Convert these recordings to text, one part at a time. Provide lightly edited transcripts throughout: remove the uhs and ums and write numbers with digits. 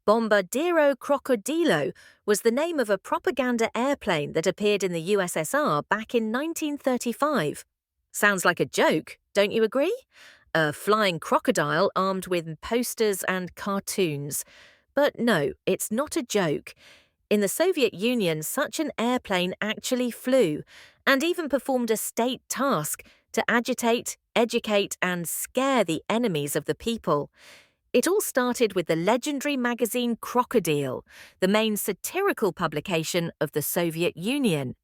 Bombardiro-Krokodilo was the name of a propaganda airplane that appeared in the USSR back in 1935. Sounds like a joke, don't you agree? A flying crocodile armed with posters and cartoons. But no, it's not a joke. In the Soviet Union, such an airplane actually flew, and even performed a state task to agitate, educate, and scare the enemies of the people. It all started with the legendary magazine Krokodil, the main satirical publication of the Soviet Union.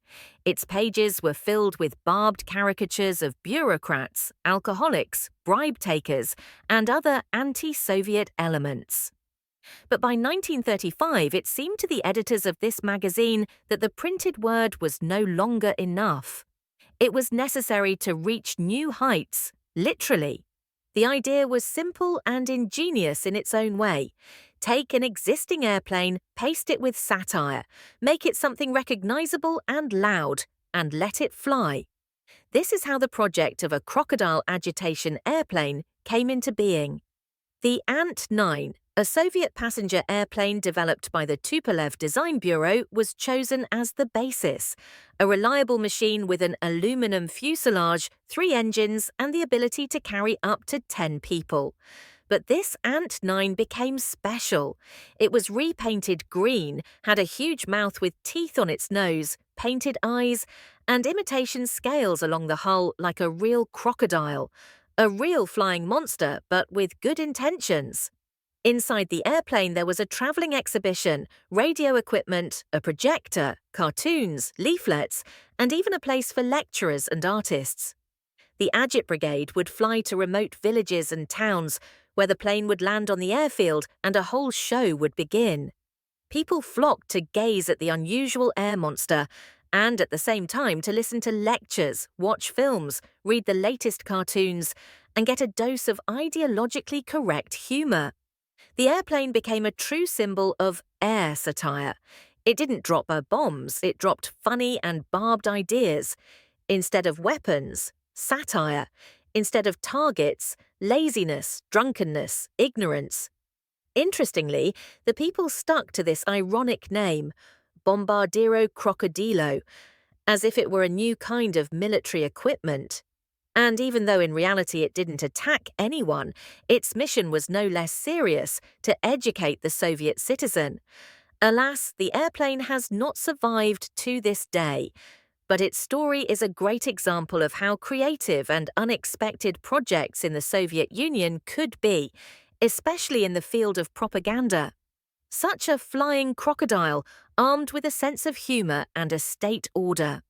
Its pages were filled with barbed caricatures of bureaucrats, alcoholics, bribe-takers, and other anti-Soviet elements. But by 1935, it seemed to the editors of this magazine that the printed word was no longer enough. It was necessary to reach new heights, literally. The idea was simple and ingenious in its own way. Take an existing airplane, paste it with satire, make it something recognizable and loud, and let it fly. This is how the project of a crocodile agitation airplane came into being. The Ant-9, a Soviet passenger airplane developed by the Tupolev Design Bureau, was chosen as the basis, a reliable machine with an aluminum fuselage, 3 engines, and the ability to carry up to 10 people. But this Ant-9 became special. It was repainted green, had a huge mouth with teeth on its nose, painted eyes, and imitation scales along the hull like a real crocodile. A real flying monster, but with good intentions. Inside the airplane there was a travelling exhibition, radio equipment, a projector, cartoons, leaflets, and even a place for lecturers and artists. The Agit Brigade would fly to remote villages and towns, where the plane would land on the airfield and a whole show would begin. People flocked to gaze at the unusual air monster, and at the same time to listen to lectures, watch films, read the latest cartoons, and get a dose of ideologically correct humour. The airplane became a true symbol of air satire. It didn't drop bombs, it dropped funny and barbed ideas. Instead of weapons, satire. Instead of targets, laziness, drunkenness, ignorance. Interestingly, the people stuck to this ironic name, Bombardiro-Krokodilo, as if it were a new kind of military equipment. And even though in reality it didn't attack anyone, its mission was no less serious, to educate the Soviet citizen. Alas, the airplane has not survived to this day. But its story is a great example of how creative and unexpected projects in the Soviet Union could be, especially in the field of propaganda. Such a flying crocodile, armed with a sense of humour and a state order.